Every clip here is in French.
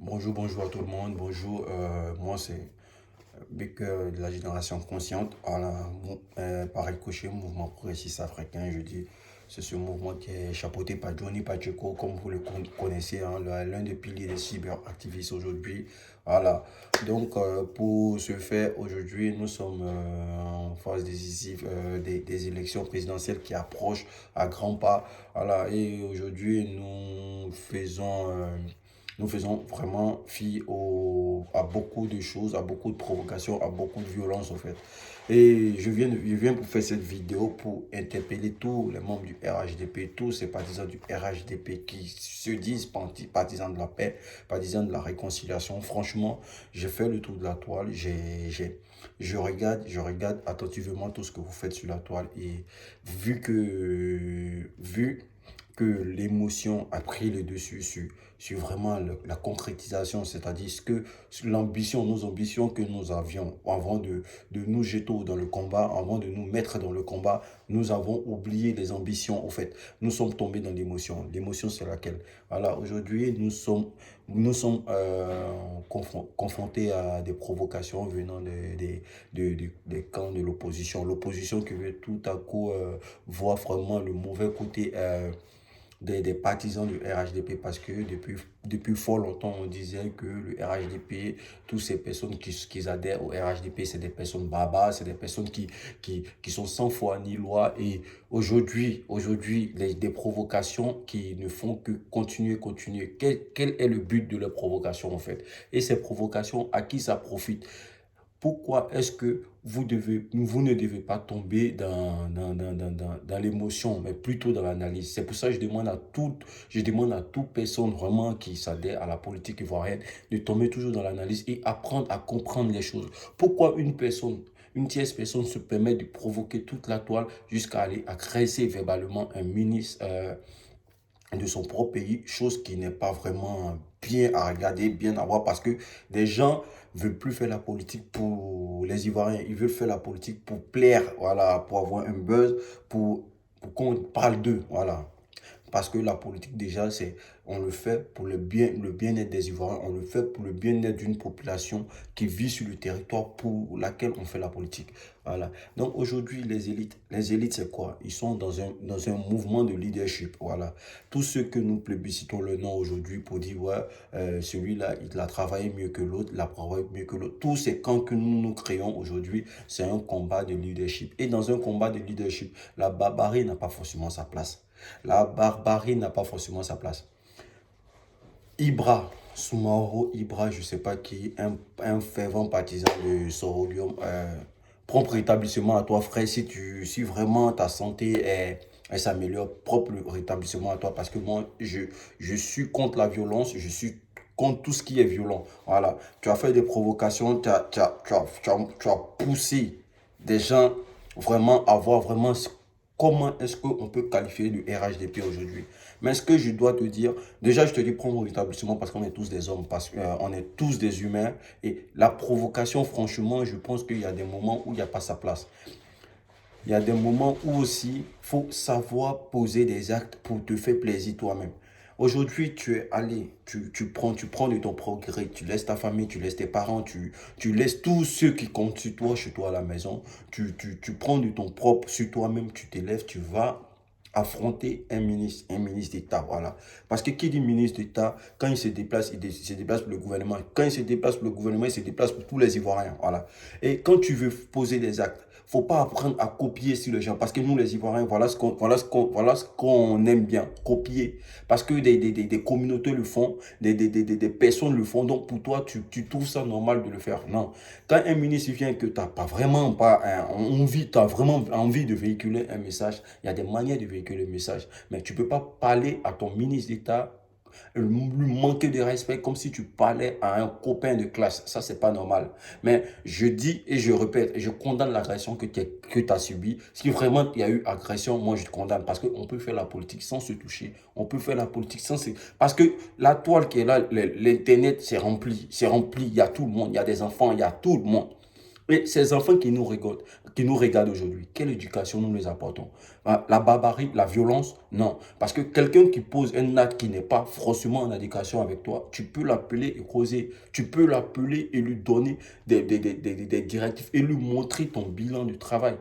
Bonjour à tout le monde. Bonjour, moi c'est Big de la génération consciente. Voilà, par Ricochet, mouvement progressiste africain. Je dis, c'est ce mouvement qui est chapeauté par Johnny Pacheco, comme vous le connaissez, hein, l'un des piliers des cyberactivistes aujourd'hui. Voilà. Donc, pour ce faire, aujourd'hui, nous sommes en phase décisive des élections présidentielles qui approchent à grands pas. Voilà. Et aujourd'hui, nous faisons vraiment fi à beaucoup de choses, à beaucoup de provocations, à beaucoup de violence en fait. Et je viens pour faire cette vidéo pour interpeller tous les membres du RHDP, tous ces partisans du RHDP qui se disent partisans de la paix, partisans de la réconciliation. Franchement, j'ai fait le tour de la toile, je regarde attentivement tout ce que vous faites sur la toile et vu que l'émotion a pris le dessus sur vraiment la concrétisation, c'est-à-dire nos ambitions que nous avions avant de nous jeter dans le combat, avant de nous mettre dans le combat, nous avons oublié les ambitions. Au fait, nous sommes tombés dans l'émotion. L'émotion, c'est laquelle? Voilà, aujourd'hui, nous sommes confrontés à des provocations venant des camps de l'opposition. L'opposition qui veut tout à coup voir vraiment le mauvais côté des partisans du RHDP parce que depuis fort longtemps, on disait que le RHDP, toutes ces personnes qui adhèrent au RHDP, c'est des personnes barbares, c'est des personnes qui sont sans foi ni loi. Et aujourd'hui, des provocations qui ne font que continuer. Quel est le but de la provocation en fait? Et ces provocations, à qui ça profite? Pourquoi est-ce que vous ne devez pas tomber dans l'émotion, mais plutôt dans l'analyse? C'est pour ça que je demande à toute personne vraiment qui s'adhère à la politique ivoirienne de tomber toujours dans l'analyse et apprendre à comprendre les choses. Pourquoi une tierce personne se permet de provoquer toute la toile jusqu'à aller agresser verbalement un ministre de son propre pays, chose qui n'est pas vraiment bien à regarder, bien à voir, parce que des gens veulent plus faire la politique pour les Ivoiriens, ils veulent faire la politique pour plaire, voilà, pour avoir un buzz, pour qu'on parle d'eux, voilà. Parce que la politique, déjà, on le fait pour le bien-être des Ivoiriens, on le fait pour le bien-être d'une population qui vit sur le territoire pour laquelle on fait la politique. Voilà. Donc aujourd'hui, les élites, c'est quoi? Ils sont dans un mouvement de leadership. Voilà. Tous ceux que nous plébiscitons le nom aujourd'hui pour dire, ouais, celui-là, il a travaillé mieux que l'autre, il a travaillé mieux que l'autre. Tous ces camps que nous créons aujourd'hui, c'est un combat de leadership. Et dans un combat de leadership, la barbarie n'a pas forcément sa place. La barbarie n'a pas forcément sa place. Ibra, Soumaro Ibra, je ne sais pas qui, un fervent partisan de Sorolium, propre rétablissement à toi, frère. Si vraiment ta santé elle s'améliore, propre rétablissement à toi. Parce que moi, je suis contre la violence, je suis contre tout ce qui est violent. Voilà. Tu as fait des provocations, tu as poussé des gens vraiment à voir vraiment comment est-ce qu'on peut qualifier le RHDP aujourd'hui. Mais ce que je dois te dire, déjà je te dis prendre mon établissement parce qu'on est tous des hommes, parce qu'on est tous des humains. Et la provocation, franchement, je pense qu'il y a des moments où il n'y a pas sa place. Il y a des moments où aussi, il faut savoir poser des actes pour te faire plaisir toi-même. Aujourd'hui, tu es allé, tu prends de ton progrès, tu laisses ta famille, tu laisses tes parents, tu laisses tous ceux qui comptent sur toi, chez toi à la maison. Tu prends de ton propre sur toi-même, tu t'élèves, tu vas affronter un ministre d'État, voilà. Parce que qui dit ministre d'État, quand il se déplace, il se déplace pour le gouvernement. Quand il se déplace pour le gouvernement, il se déplace pour tous les Ivoiriens, voilà. Et quand tu veux poser des actes, faut pas apprendre à copier sur les gens. Parce que nous, les Ivoiriens, voilà ce qu'on aime bien, copier. Parce que des communautés le font, des personnes le font. Donc, pour toi, tu trouves ça normal de le faire. Non. Quand un ministre vient que tu n'as pas vraiment pas envie, tu as vraiment envie de véhiculer un message, il y a des manières de véhiculer le message. Mais tu ne peux pas parler à ton ministre d'État, lui manquer de respect comme si tu parlais à un copain de classe. Ça, c'est pas normal. Mais je dis et je répète, je condamne l'agression que tu as subie. Si vraiment il y a eu agression, moi je te condamne parce qu'on peut faire la politique sans se toucher. On peut faire la politique sans se... Parce que la toile qui est là, l'internet, c'est rempli. C'est rempli. Il y a tout le monde. Il y a des enfants, il y a tout le monde. Et ces enfants qui nous regardent, qui nous regardent aujourd'hui, quelle éducation nous les apportons? La barbarie, la violence, non. Parce que quelqu'un qui pose un acte qui n'est pas forcément en adéquation avec toi, tu peux l'appeler et causer. Tu peux l'appeler et lui donner des directives et lui montrer ton bilan de travail.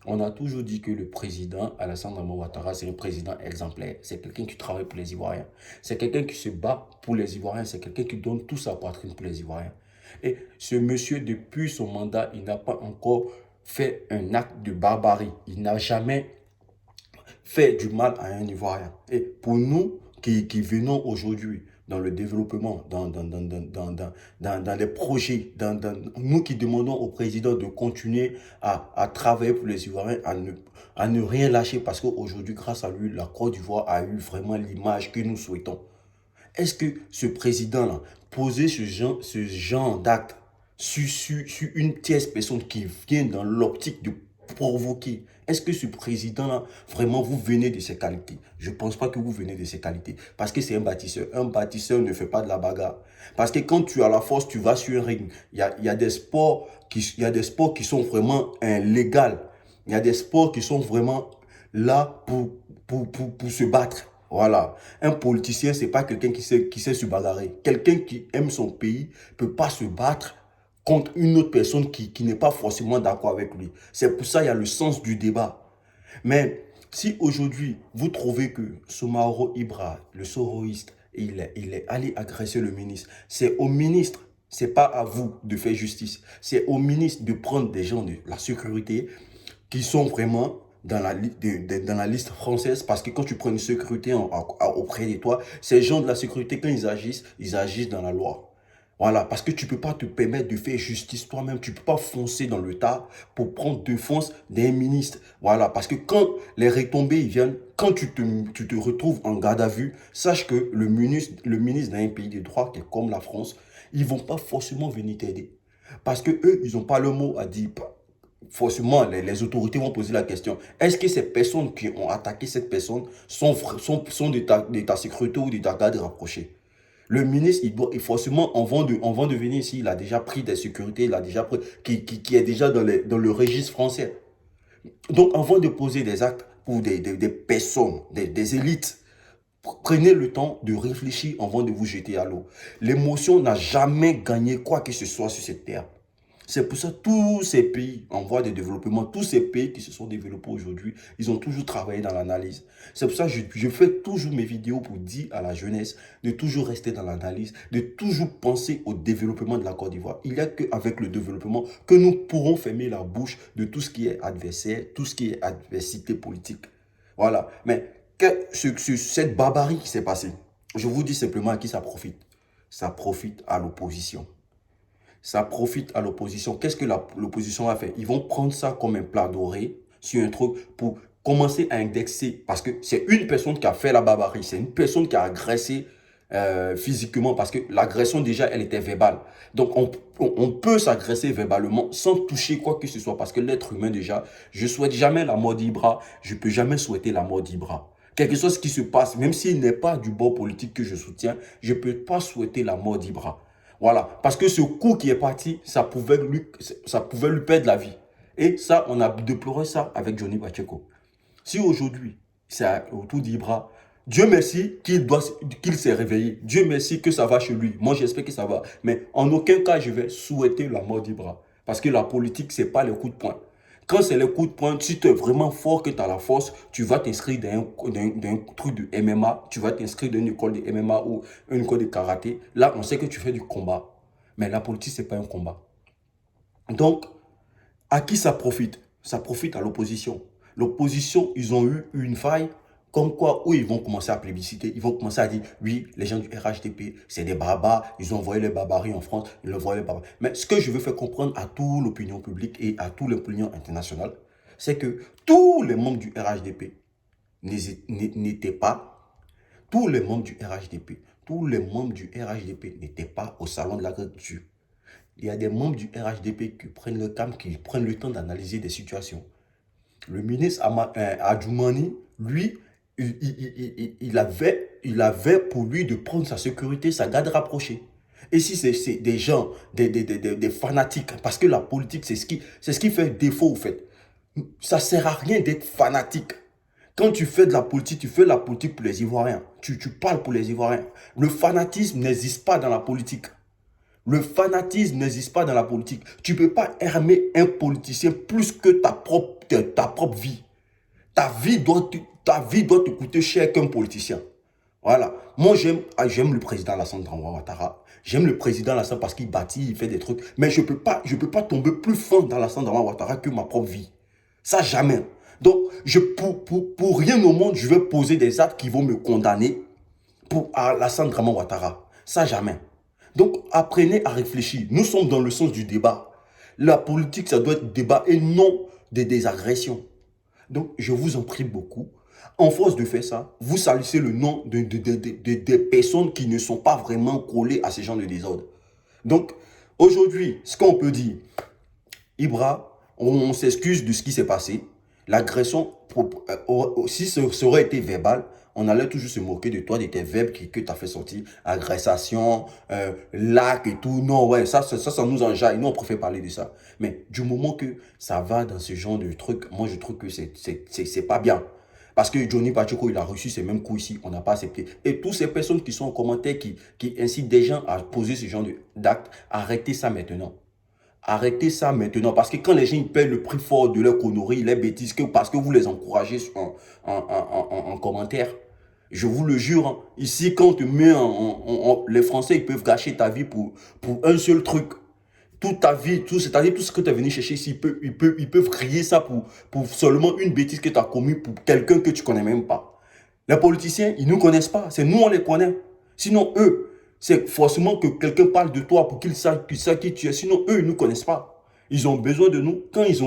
On a toujours dit que le président Alassane Ouattara, c'est un président exemplaire. C'est quelqu'un qui travaille pour les Ivoiriens. C'est quelqu'un qui se bat pour les Ivoiriens. C'est quelqu'un qui donne tout sa poitrine pour les Ivoiriens. Et ce monsieur, depuis son mandat, il n'a pas encore fait un acte de barbarie. Il n'a jamais fait du mal à un Ivoirien. Et pour nous qui venons aujourd'hui dans le développement, dans les projets, nous qui demandons au président de continuer à travailler pour les Ivoiriens, à ne rien lâcher parce qu'aujourd'hui, grâce à lui, la Côte d'Ivoire a eu vraiment l'image que nous souhaitons. Est-ce que ce président-là, poser ce genre d'acte sur une tierce personne qui vient dans l'optique de provoquer, est-ce que ce président-là, vraiment, vous venez de ses qualités? Je ne pense pas que vous venez de ses qualités. Parce que c'est un bâtisseur. Un bâtisseur ne fait pas de la bagarre. Parce que quand tu as la force, tu vas sur un ring. Il y a des sports qui sont vraiment légaux. Il y a des sports qui sont vraiment là pour se battre. Voilà. Un politicien, c'est pas quelqu'un qui sait se bagarrer. Quelqu'un qui aime son pays peut pas se battre contre une autre personne qui n'est pas forcément d'accord avec lui. C'est pour ça qu'il y a le sens du débat. Mais si aujourd'hui, vous trouvez que Soumaoro Ibra, le soroïste, il est allé agresser le ministre, c'est au ministre, c'est pas à vous de faire justice. C'est au ministre de prendre des gens de la sécurité qui sont vraiment dans la liste française, parce que quand tu prends une sécurité auprès de toi, ces gens de la sécurité, quand ils agissent dans la loi. Voilà, parce que tu ne peux pas te permettre de faire justice toi-même. Tu ne peux pas foncer dans le tas pour prendre défense d'un ministre. Voilà, parce que quand les retombées viennent, quand tu te retrouves en garde à vue, sache que le ministre d'un pays de droit, qui est comme la France, ils ne vont pas forcément venir t'aider. Parce que eux, ils n'ont pas le mot à dire. Forcément, les autorités vont poser la question. Est-ce que ces personnes qui ont attaqué cette personne sont de ta sécurité ou de ta garde rapprochée? Le ministre, forcément, avant de venir ici, il a déjà pris des sécurités, il a déjà pris, qui est déjà dans le registre français. Donc, avant de poser des actes pour des personnes, des élites, prenez le temps de réfléchir avant de vous jeter à l'eau. L'émotion n'a jamais gagné quoi que ce soit sur cette terre. C'est pour ça que tous ces pays en voie de développement, tous ces pays qui se sont développés aujourd'hui, ils ont toujours travaillé dans l'analyse. C'est pour ça que je fais toujours mes vidéos pour dire à la jeunesse de toujours rester dans l'analyse, de toujours penser au développement de la Côte d'Ivoire. Il n'y a qu'avec le développement que nous pourrons fermer la bouche de tout ce qui est adversaire, tout ce qui est adversité politique. Voilà. Mais cette barbarie qui s'est passée, je vous dis simplement à qui ça profite. Ça profite à l'opposition. Ça profite à l'opposition. Qu'est-ce que l'opposition va faire? Ils vont prendre ça comme un plat doré sur un truc pour commencer à indexer. Parce que c'est une personne qui a fait la barbarie. C'est une personne qui a agressé physiquement. Parce que l'agression, déjà, elle était verbale. Donc, on peut s'agresser verbalement sans toucher quoi que ce soit. Parce que l'être humain, déjà, je ne souhaite jamais la mort d'Ibra. Je ne peux jamais souhaiter la mort d'Ibra. Quelque chose qui se passe, même s'il n'est pas du bord politique que je soutiens, je ne peux pas souhaiter la mort d'Ibra. Voilà, parce que ce coup qui est parti, ça pouvait lui perdre la vie. Et ça, on a déploré ça avec Johnny Pacheco. Si aujourd'hui, c'est autour d'Ibra, Dieu merci qu'il s'est réveillé. Dieu merci que ça va chez lui. Moi, j'espère que ça va. Mais en aucun cas, je vais souhaiter la mort d'Ibra. Parce que la politique, ce n'est pas le coup de poing. Quand c'est le coup de poing, si tu es vraiment fort, que tu as la force, tu vas t'inscrire dans un truc de MMA, tu vas t'inscrire dans une école de MMA ou une école de karaté. Là, on sait que tu fais du combat. Mais la politique, ce n'est pas un combat. Donc, à qui ça profite? Ça profite à l'opposition. L'opposition, ils ont eu une faille, comme quoi, où ils vont commencer à plébisciter, ils vont commencer à dire, oui, les gens du RHDP, c'est des barbares, ils ont envoyé les barbaries en France, ils ont envoyé les barbaries. Mais ce que je veux faire comprendre à toute l'opinion publique et à toute l'opinion internationale, c'est que tous les membres du RHDP n'étaient pas, tous les membres du RHDP, tous les membres du RHDP n'étaient pas au salon de l'agriculture. Il y a des membres du RHDP qui prennent le temps, d'analyser des situations. Le ministre Adjoumani, lui, il avait pour lui de prendre sa sécurité, sa garde rapprochée. Et si c'est des gens, des fanatiques, parce que la politique, c'est ce qui fait défaut, au fait. Ça ne sert à rien d'être fanatique. Quand tu fais de la politique, tu fais de la politique pour les Ivoiriens. Tu parles pour les Ivoiriens. Le fanatisme n'existe pas dans la politique. Le fanatisme n'existe pas dans la politique. Tu ne peux pas aimer un politicien plus que ta propre vie. Ta vie doit te coûter cher qu'un politicien. Voilà. Moi, j'aime le président Alassane Ouattara. J'aime le président Alassane parce qu'il bâtit, il fait des trucs. Mais je peux pas tomber plus fort dans Alassane Ouattara que ma propre vie. Ça, jamais. Donc, pour rien au monde, je vais poser des actes qui vont me condamner pour Alassane Ouattara. Ça, jamais. Donc, apprenez à réfléchir. Nous sommes dans le sens du débat. La politique, ça doit être débat et non des agressions. Donc, je vous en prie beaucoup. En force de faire ça, vous salissez le nom des personnes qui ne sont pas vraiment collées à ces gens de désordre. Donc, aujourd'hui, ce qu'on peut dire, Ibra, on s'excuse de ce qui s'est passé. L'agression, si ça aurait été verbal, on allait toujours se moquer de toi, de tes verbes que tu as fait sortir. Agressation, lac et tout. Non, ouais, ça nous enjaille. Nous, on préfère parler de ça. Mais du moment que ça va dans ce genre de truc, moi, je trouve que c'est pas bien. Parce que Johnny Pacheco, il a reçu ces mêmes coups ici, on n'a pas accepté. Et toutes ces personnes qui sont en commentaire, qui incitent des gens à poser ce genre d'actes, arrêtez ça maintenant. Arrêtez ça maintenant. Parce que quand les gens ils paient le prix fort de leur connerie, les bêtises, parce que vous les encouragez en commentaire, je vous le jure, hein, ici, quand on te met les Français, ils peuvent gâcher ta vie pour un seul truc. Toute ta vie, c'est-à-dire tout ce que tu es venu chercher ici, ils peuvent crier ça pour seulement une bêtise que tu as commise pour quelqu'un que tu ne connais même pas. Les politiciens, ils ne nous connaissent pas. C'est nous, on les connaît. Sinon, eux, c'est forcément que quelqu'un parle de toi pour qu'ils sachent qui tu es. Sinon, eux, ils ne nous connaissent pas. Ils ont besoin de nous quand ils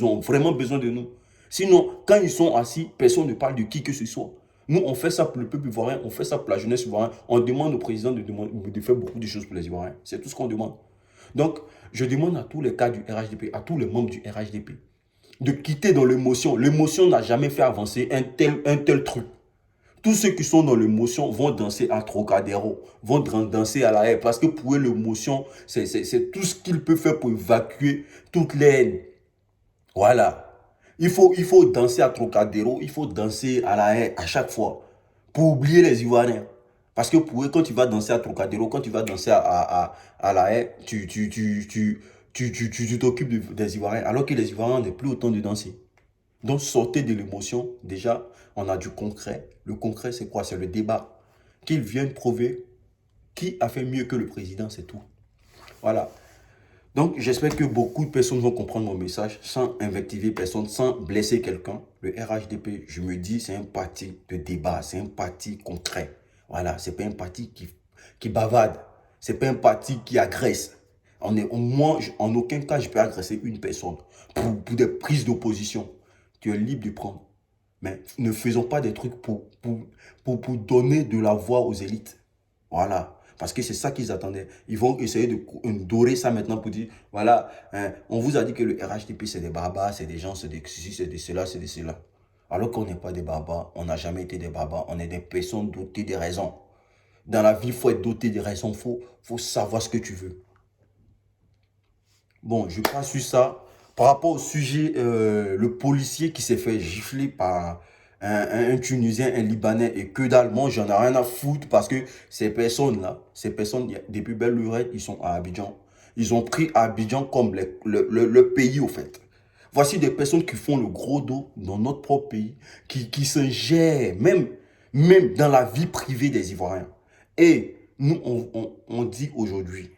ont vraiment besoin de nous. Sinon, quand ils sont assis, personne ne parle de qui que ce soit. Nous, on fait ça pour le peuple ivoirien, on fait ça pour la jeunesse ivoirienne. On demande au président de faire beaucoup de choses pour les Ivoiriens. C'est tout ce qu'on demande. Donc, je demande à tous les cas du RHDP, à tous les membres du RHDP, de quitter dans l'émotion. L'émotion n'a jamais fait avancer un tel truc. Tous ceux qui sont dans l'émotion vont danser à Trocadéro, vont danser à la haie. Parce que pour eux, l'émotion, c'est tout ce qu'ils peuvent faire pour évacuer toute les haine. Voilà. Il faut danser à Trocadéro, il faut danser à la haie à chaque fois. Pour oublier les Ivoiriens. Parce que pour eux, quand tu vas danser à Trocadéro, quand tu vas danser à la haie, tu t'occupes des Ivoiriens. Alors que les Ivoiriens n'ont plus autant de danser. Donc, sortez de l'émotion. Déjà, on a du concret. Le concret, c'est quoi? C'est le débat. Qu'ils viennent prouver qui a fait mieux que le président, c'est tout. Voilà. Donc, j'espère que beaucoup de personnes vont comprendre mon message sans invectiver personne, sans blesser quelqu'un. Le RHDP, je me dis, c'est un parti de débat, c'est un parti concret. Voilà, c'est pas un parti qui bavarde. C'est pas un parti qui agresse. Moi, en aucun cas, je peux agresser une personne pour des prises d'opposition. Tu es libre de prendre. Mais ne faisons pas des trucs pour donner de la voix aux élites. Voilà. Parce que c'est ça qu'ils attendaient. Ils vont essayer de dorer ça maintenant pour dire, voilà, hein, on vous a dit que le RHDP, c'est des barbares, c'est des gens, c'est des ceci, c'est des cela, c'est des cela. Alors qu'on n'est pas des barbares, on n'a jamais été des barbares, on est des personnes dotées de raisons. Dans la vie, il faut être doté de raisons, faut savoir ce que tu veux. Bon, je passe sur ça. Par rapport au sujet, le policier qui s'est fait gifler par un Tunisien, un Libanais et que dalle, moi, j'en ai rien à foutre parce que ces personnes-là, depuis belle lurette, ils sont à Abidjan. Ils ont pris Abidjan comme le pays, au fait. Voici des personnes qui font le gros dos dans notre propre pays, qui se gèrent, même dans la vie privée des Ivoiriens. Et nous, on dit aujourd'hui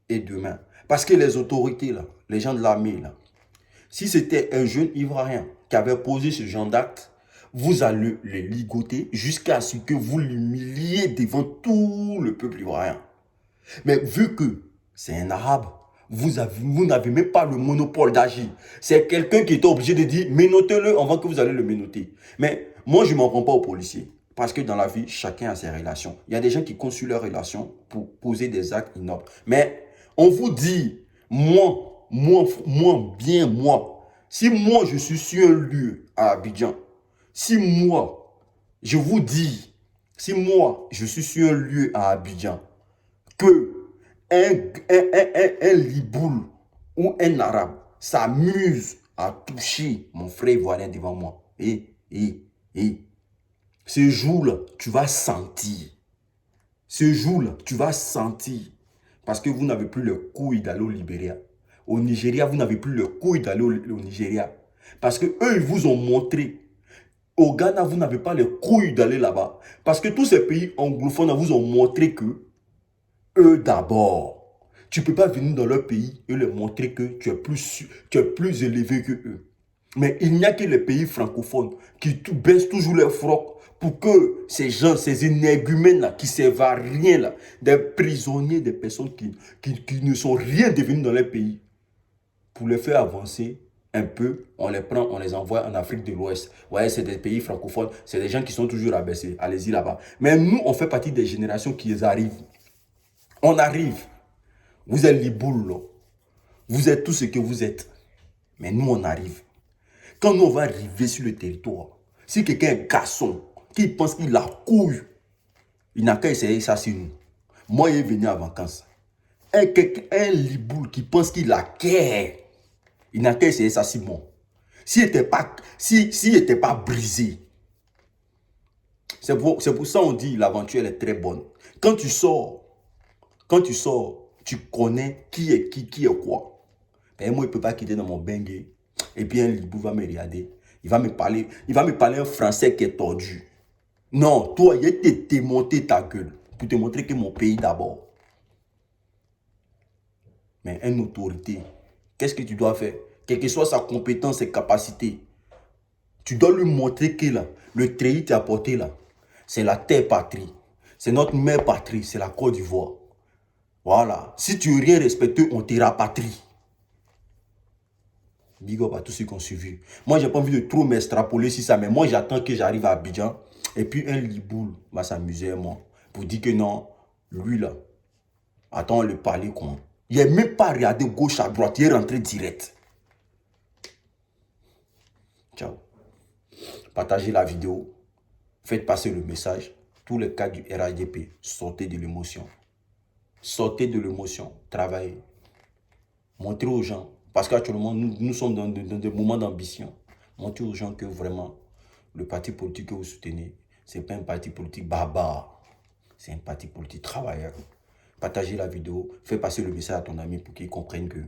et demain. Parce que les autorités, là, les gens de l'armée, là, si c'était un jeune Ivoirien qui avait posé ce genre d'acte, vous allez le ligoter jusqu'à ce que vous l'humiliez devant tout le peuple ivoirien. Mais vu que c'est un arabe, vous n'avez même pas le monopole d'agir. C'est quelqu'un qui était obligé de dire, menotez-le avant que vous allez le menoter. Mais moi, je ne m'en prends pas aux policiers. Parce que dans la vie, chacun a ses relations. Il y a des gens qui consultent leurs relations pour poser des actes innobles. Mais on vous dit, moi, si moi je suis sur un lieu à Abidjan, si moi je suis sur un lieu à Abidjan, que un Liboul ou un Arabe s'amuse à toucher mon frère ivoirien devant moi. Et, ce jour-là, tu vas sentir. Ce jour-là, tu vas sentir. Parce que vous n'avez plus le couille d'aller au Libéria. Au Nigeria, vous n'avez plus le couille d'aller au Nigeria. Parce que eux, ils vous ont montré. Au Ghana, vous n'avez pas les couilles d'aller là-bas. Parce que tous ces pays anglophones vous ont montré que eux d'abord. Tu ne peux pas venir dans leur pays et leur montrer que tu es plus élevé que eux. Mais il n'y a que les pays francophones qui baissent toujours leurs frocs pour que ces gens, ces énergumènes-là, qui ne servent à rien, là, des prisonniers, des personnes qui ne sont rien devenus dans leur pays, pour les faire avancer un peu, on les prend, on les envoie en Afrique de l'Ouest. Ouais, c'est des pays francophones, c'est des gens qui sont toujours abaissés. Allez-y là-bas. Mais nous, on fait partie des générations qui arrivent. On arrive. Vous êtes les boules, là. Vous êtes tout ce que vous êtes. Mais nous, on arrive. Quand nous, on va arriver sur le territoire, si quelqu'un est garçon, qui pense qu'il a couille, il n'a qu'à essayer ça sur nous. Moi, il est venu en vacances. Un liboule qui pense qu'il a guerre, il n'a qu'à essayer ça sur moi. S'il n'était pas brisé. C'est pour ça qu'on dit l'aventure est très bonne. Quand tu sors, tu connais qui est quoi. Et moi, il ne peut pas quitter dans mon bengue. Et puis un libou va me regarder. Il va me parler un français qui est tordu. Non, toi, il a démonté ta gueule pour te montrer que mon pays d'abord. Mais une autorité, qu'est-ce que tu dois faire? Quelle que soit sa compétence et capacité, tu dois lui montrer que là, le treillis t'a apporté là, c'est la terre patrie. C'est notre mère patrie, c'est la Côte d'Ivoire. Voilà. Si tu n'es rien respecté, on te rapatrie. Big up à tous ceux qui ont suivi. Moi, j'ai pas envie de trop m'extrapoler sur ça, mais moi, j'attends que j'arrive à Abidjan. Et puis, un liboule va s'amuser, moi, pour dire que non, lui là, attends, le parler quoi. Il n'est même pas regardé gauche à droite, il est rentré direct. Ciao. Partagez la vidéo. Faites passer le message. Tous les cas du RHDP, sortez de l'émotion. Sortez de l'émotion. Travaillez. Montrez aux gens. Parce qu'actuellement, nous sommes dans des moments d'ambition. Montrez aux gens que vraiment, le parti politique que vous soutenez, ce n'est pas un parti politique barbare. C'est un parti politique travailleur. Partagez la vidéo. Fais passer le message à ton ami pour qu'il comprenne que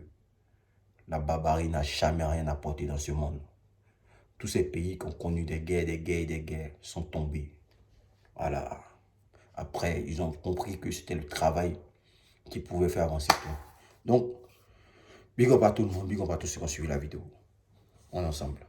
la barbarie n'a jamais rien apporté dans ce monde. Tous ces pays qui ont connu des guerres sont tombés. Voilà. Après, ils ont compris que c'était le travail qui pouvait faire avancer tout. Donc, big up à tout le monde, big up à tous ceux qui ont suivi la vidéo. On est ensemble.